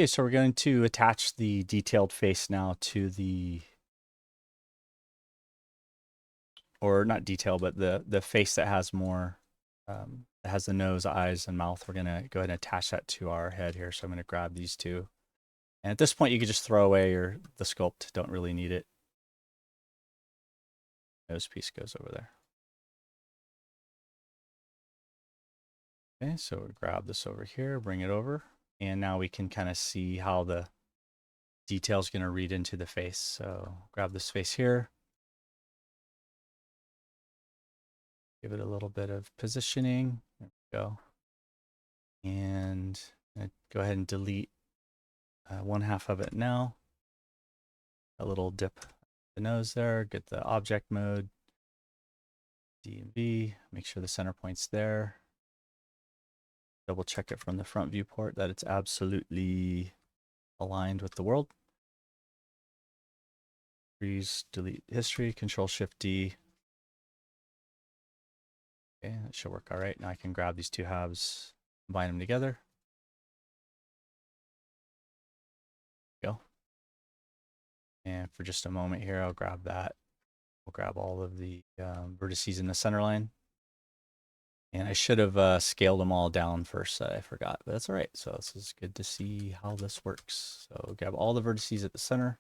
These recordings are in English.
Okay, so we're going to attach the detailed face now to the, or not detail, but the face that has more, that has the nose, eyes, and mouth. We're gonna go ahead and attach that to our head here. So I'm gonna grab these two. And at this point, you can just throw away the sculpt. Don't really need it. Nose piece goes over there. Okay, so we'll grab this over here, bring it over, and now we can kind of see how the detail is going to read into the face. So grab this face here, give it a little bit of positioning. There we go. And go ahead and delete one half of it now. A little dip the nose there, get the object mode, D and V, make sure the center point's there. Double check it from the front viewport that it's absolutely aligned with the world. Freeze, delete history, Control Shift D. Okay, that should work all right. Now I can grab these two halves, combine them together. Go. And for just a moment here, I'll grab that. We'll grab all of the vertices in the center line. And I should have scaled them all down first. I forgot, but that's all right. So this is good to see how this works. So grab all the vertices at the center,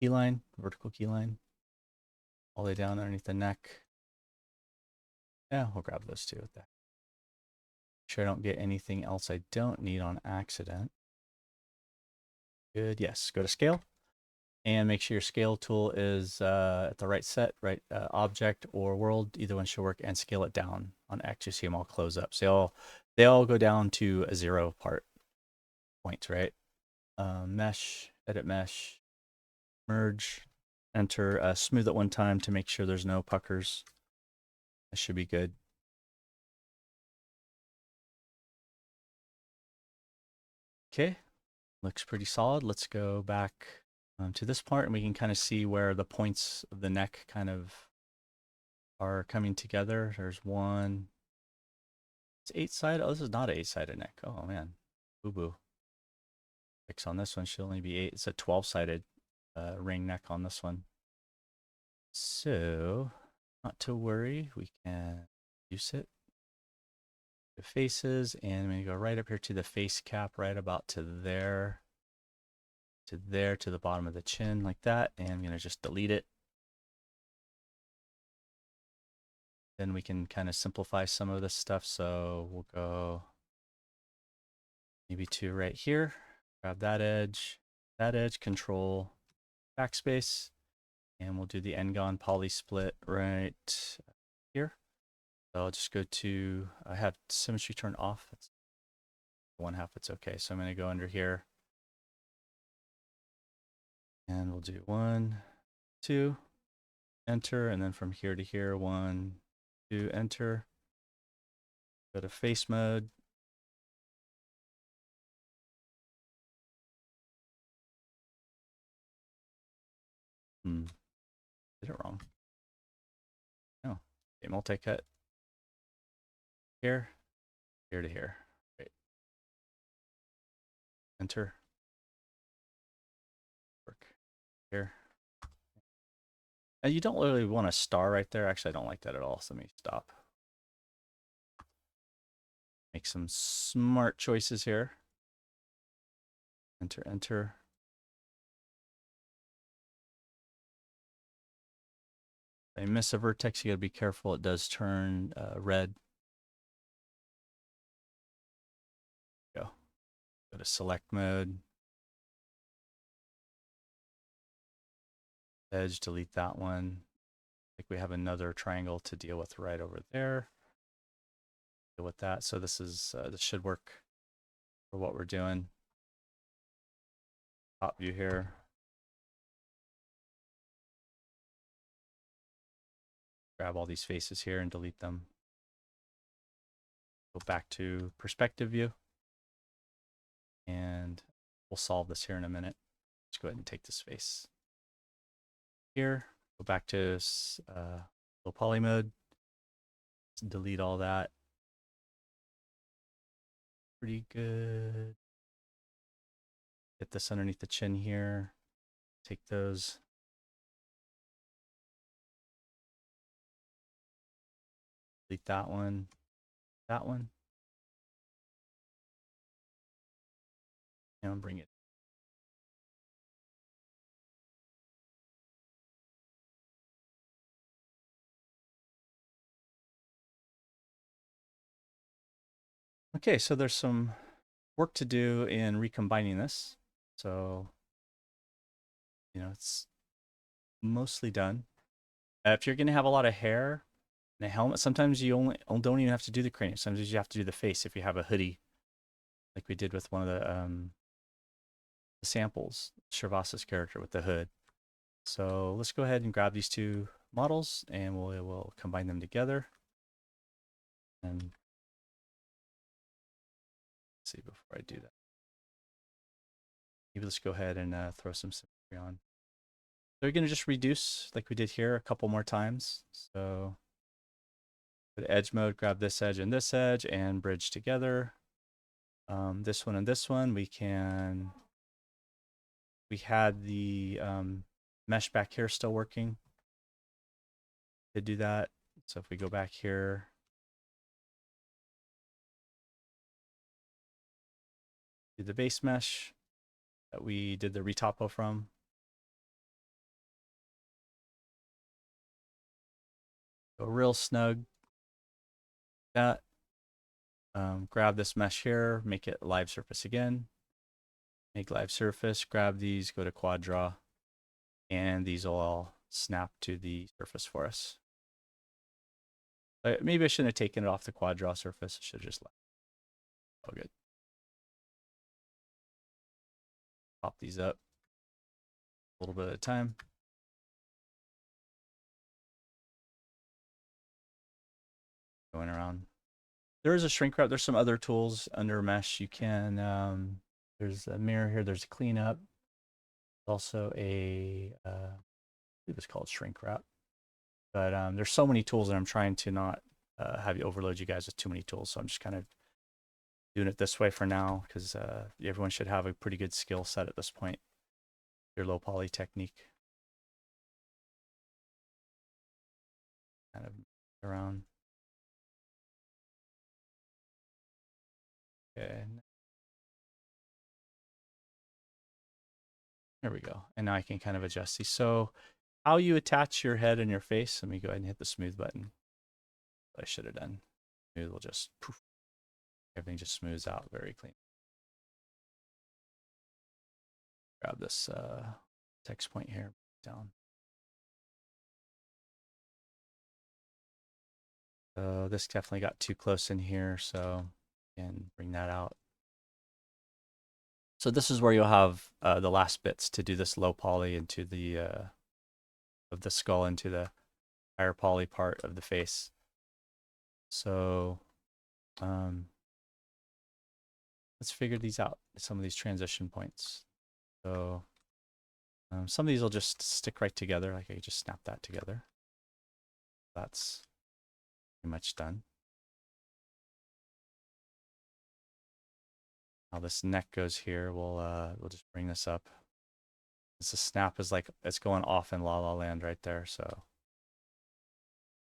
key line, vertical key line, all the way down underneath the neck. Yeah, we'll grab those two with that. Make sure I don't get anything else I don't need on accident. Good, yes, go to scale. And make sure your scale tool is at the right set, right object or world. Either one should work, and scale it down on X. You see them all close up. So they all go down to a 0 point, right? Mesh, edit mesh, merge, enter, smooth it one time to make sure there's no puckers. That should be good. Okay, looks pretty solid. Let's go back to this part, and we can kind of see where the points of the neck kind of are coming together. There's one. It's 8-sided. Oh, this is not an 8-sided neck. Oh man, boo boo. Fix on this one should only be 8. It's a 12-sided ring neck on this one. So, not to worry, we can use it. The faces, and I'm going to go right up here to the face cap, right about to there, to the bottom of the chin, like that. And I'm going to just delete it. Then we can kind of simplify some of this stuff. So we'll go maybe to right here, grab that edge, control backspace, and we'll do the Ngon poly split right here. So I'll just go to, I have symmetry turned off. That's one half, it's okay. So I'm going to go under here, and we'll do 1, 2, enter, and then from here to here, 1, 2, enter. Go to face mode. Did it wrong. No. Okay, multi-cut. Here to here. Right. Enter. Work. Here. And you don't really want a star right there. Actually, I don't like that at all. So let me stop. Make some smart choices here. Enter, enter. If I miss a vertex, you gotta be careful. It does turn red. Go to select mode. Edge, delete that one. I think we have another triangle to deal with right over there. Deal with that. So this should work for what we're doing. Top view here. Grab all these faces here and delete them. Go back to perspective view. And we'll solve this here in a minute. Let's go ahead and take this face here. Go back to low poly mode. Delete all that. Pretty good. Get this underneath the chin here. Take those. Delete that one. That one. And bring it. Okay, so there's some work to do in recombining this. So, it's mostly done. If you're going to have a lot of hair and a helmet, sometimes you don't even have to do the cranium. Sometimes you have to do the face if you have a hoodie, like we did with one of the samples, Shervasa's character with the hood. So let's go ahead and grab these two models and we'll combine them together. And see, before I do that, maybe let's go ahead and throw some symmetry on. So we're going to just reduce like we did here a couple more times. So go to edge mode, grab this edge and bridge together. This one and this one, we had the mesh back here still working to do that. So if we go back here, do the base mesh that we did the retopo from. Go real snug. That. Grab this mesh here, make it live surface again. Make live surface, grab these, go to quad draw, and these will all snap to the surface for us. Maybe I shouldn't have taken it off the quad draw surface. I should have just left. All good. Pop these up a little bit at a time. Going around. There is a shrink wrap. There's some other tools under mesh. You can, there's a mirror here. There's a cleanup. Also I believe it's called shrink wrap. But there's so many tools that I'm trying to not have you overload you guys with too many tools. So I'm just kind of doing it this way for now because everyone should have a pretty good skill set at this point. Your low poly technique. Kind of around. Okay. There we go. And now I can kind of adjust these. So how you attach your head and your face, let me go ahead and hit the smooth button. What I should have done. Smooth will just poof. Everything just smooths out very clean. Grab this text point here down. So this definitely got too close in here, so and bring that out. So this is where you'll have the last bits to do this low poly into the of the skull into the higher poly part of the face. So let's figure these out, some of these transition points. So some of these will just stick right together, like I just snap that together. That's pretty much done. Now this neck goes here. We'll just bring this up. This snap is like it's going off in La La Land right there. So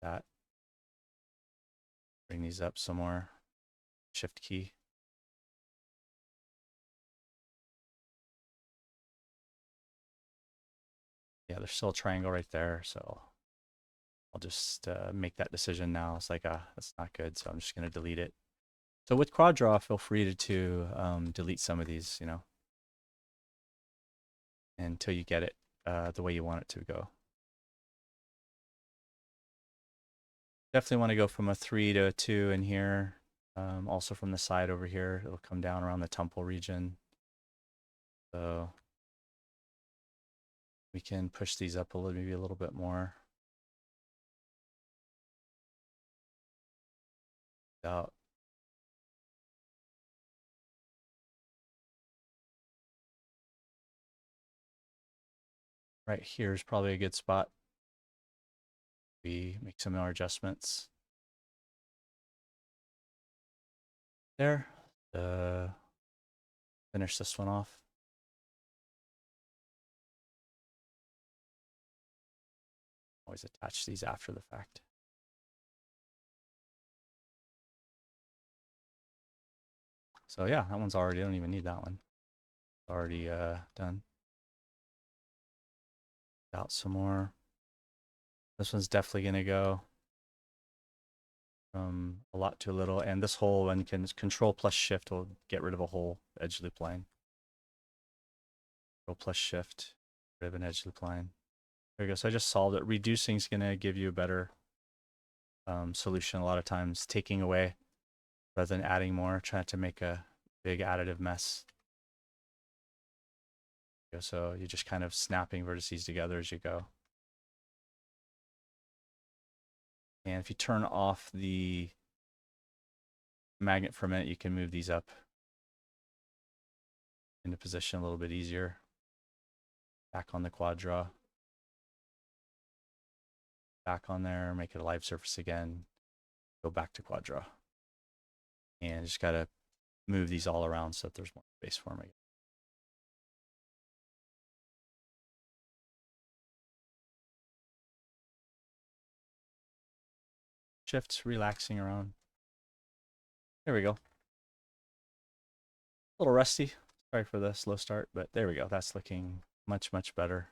that. Bring these up some more. Shift key. Yeah, there's still a triangle right there. So I'll just make that decision now. It's like, that's not good. So I'm just going to delete it. So with quad draw, feel free to delete some of these, until you get it the way you want it to go. Definitely want to go from a 3 to a 2 in here. Also from the side over here, it'll come down around the temple region. So we can push these up a little, maybe a little bit more. Out. Right here is probably a good spot. We make some more adjustments. There. Finish this one off. Always attach these after the fact. So yeah, that one's already, I don't even need that one. It's already done. Out some more. This one's definitely gonna go from a lot to a little, and this whole one can Control plus Shift will get rid of a whole edge loop line. Control plus Shift, rid of an edge loop line. There you go. So I just solved it. Reducing is gonna give you a better solution a lot of times. Taking away rather than adding more, trying to make a big additive mess. So you're just kind of snapping vertices together as you go. And if you turn off the magnet for a minute, you can move these up into position a little bit easier. Back on the quad draw. Back on there, make it a live surface again. Go back to quad draw. And just got to move these all around so that there's more space for them again. Shifts, relaxing around. There we go. A little rusty. Sorry for the slow start, but there we go. That's looking much, much better.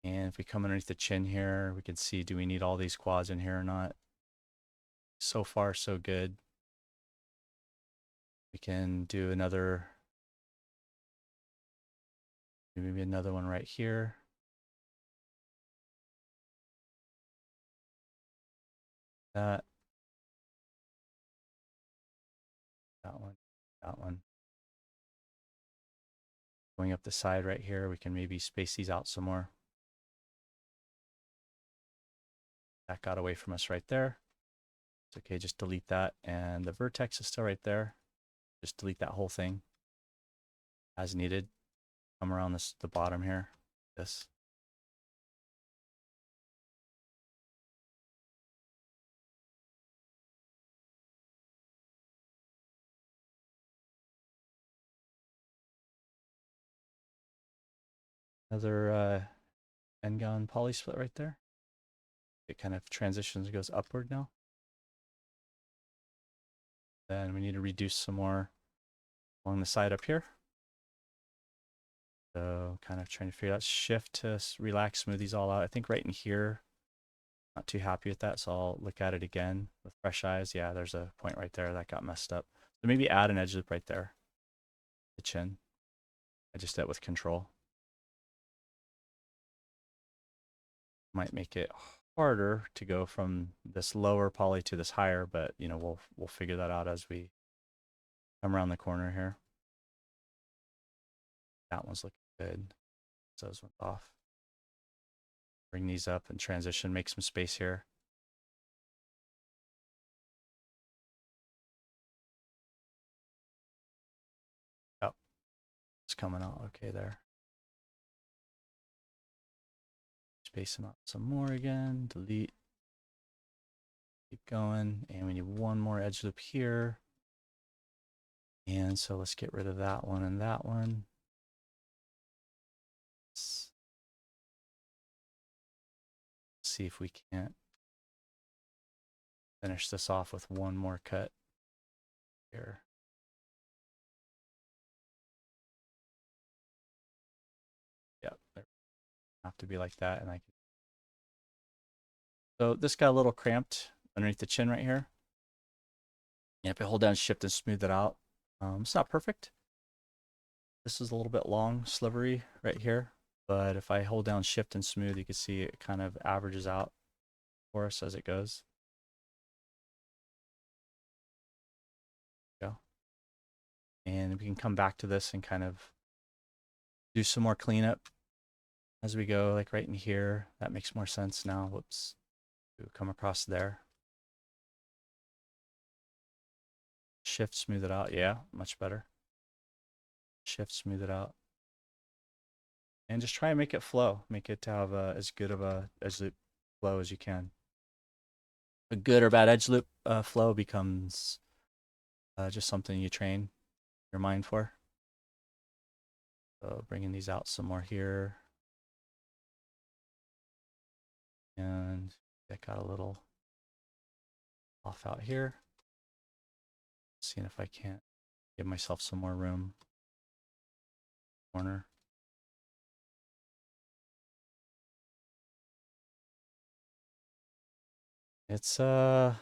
And if we come underneath the chin here, we can see, do we need all these quads in here or not? So far, so good. We can do another, maybe another one right here. That one, that one. Going up the side right here, we can maybe space these out some more. That got away from us right there. It's okay, just delete that. And the vertex is still right there. Just delete that whole thing as needed. Come around the bottom here, this. Another N-gon poly split right there. It kind of transitions, goes upward now. Then we need to reduce some more along the side up here. So kind of trying to figure out shift to relax, smooth these all out. I think right in here, not too happy with that, so I'll look at it again with fresh eyes. Yeah, there's a point right there that got messed up. So maybe add an edge loop right there, the chin. I just did it with control. Might make it harder to go from this lower poly to this higher, but you know, we'll figure that out as we come around the corner here. That one's looking good. So those went off. Bring these up and transition, make some space here. Oh, it's coming out okay there. Space them out some more again, delete. Keep going, and we need one more edge loop here. And so let's get rid of that one and that one. Let's see if we can't finish this off with one more cut here. Yep, have to be like that, and I can. So this got a little cramped underneath the chin right here. And if I hold down Shift and smooth it out, it's not perfect. This is a little bit long, slivery right here, but if I hold down Shift and smooth, you can see it kind of averages out for us as it goes. Go. And we can come back to this and kind of do some more cleanup as we go, like right in here. That makes more sense now. Whoops. We'll come across there. Shift, smooth it out. Yeah, much better. Shift, smooth it out. And just try and make it flow. Make it to have as good of a edge loop flow as you can. A good or bad edge loop flow becomes just something you train your mind for. So bringing these out some more here. And that got a little off out here. Seeing if I can't give myself some more room. Corner. It's yeah,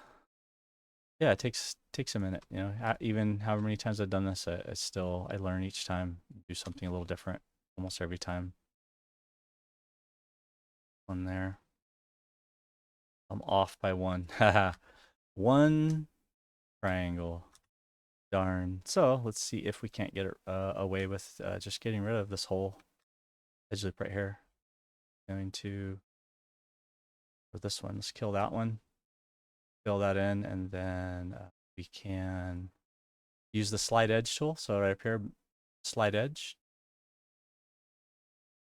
it takes a minute, you know. Even however many times I've done this, I learn each time, do something a little different almost every time. One there. I'm off by one. Haha. One triangle. Darn. So let's see if we can't get away with just getting rid of this whole edge loop right here. Going to for this one, let's kill that one. Fill that in, and then we can use the slide edge tool. So right up here, slide edge.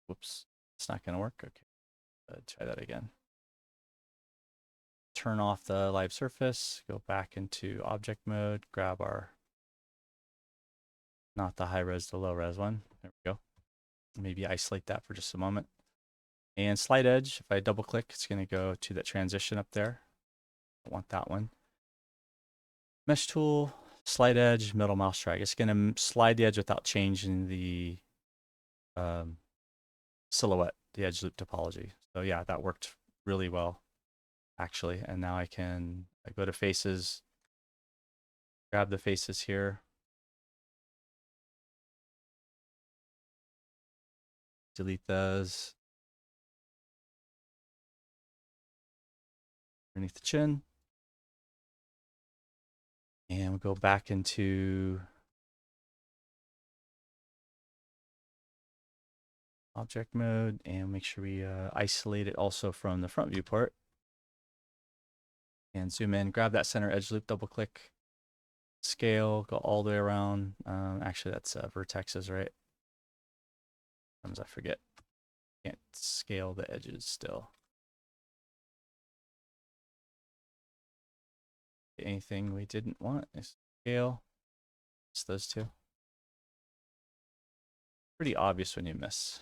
Whoops, it's not going to work. Okay, try that again. Turn off the live surface, go back into object mode, grab our, not the high res, the low res one. There we go. Maybe isolate that for just a moment. And slide edge, if I double click, it's going to go to that transition up there. I want that one. Mesh tool, slide edge, middle mouse drag. It's going to slide the edge without changing the silhouette, the edge loop topology. So yeah, that worked really well, actually. And now I go to faces, grab the faces here, delete those. Underneath the chin. And we'll go back into object mode and make sure we isolate it also from the front viewport. And zoom in, grab that center edge loop, double click, scale, go all the way around. Actually, that's vertexes, right? Sometimes I forget. Can't scale the edges still. Anything we didn't want is scale. It's those two. Pretty obvious when you miss.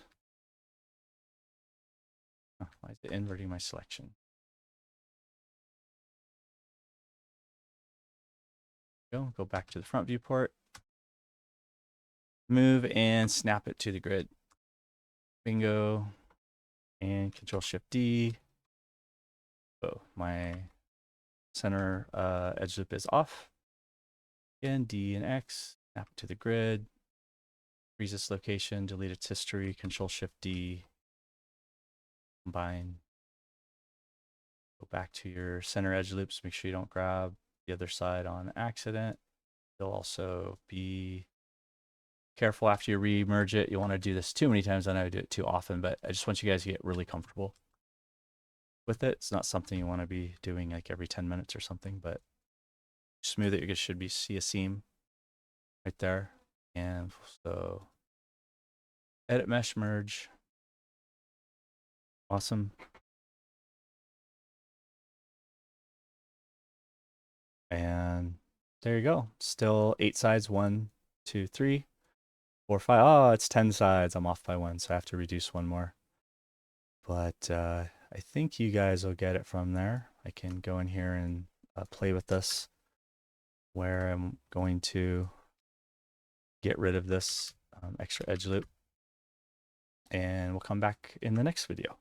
Oh, why is it inverting my selection? Go back to the front viewport. Move and snap it to the grid. Bingo. And Control Shift D. Oh, my center edge loop is off. Again, D and X. Snap it to the grid. Freeze this location. Delete its history. Control Shift D. Combine. Go back to your center edge loops. Make sure you don't grab the other side on accident. You'll also be careful after you re-merge it. You want to do this too many times. I know I do it too often, but I just want you guys to get really comfortable with it. It's not something you want to be doing like every 10 minutes or something, but smooth it. You should see a seam right there. And so edit mesh merge. Awesome. And there you go. Still 8 sides. 1, 2, 3, 4, 5. Oh, it's 10 sides. I'm off by 1, so I have to reduce one more. But I think you guys will get it from there. I can go in here and play with this, where I'm going to get rid of this extra edge loop. And we'll come back in the next video.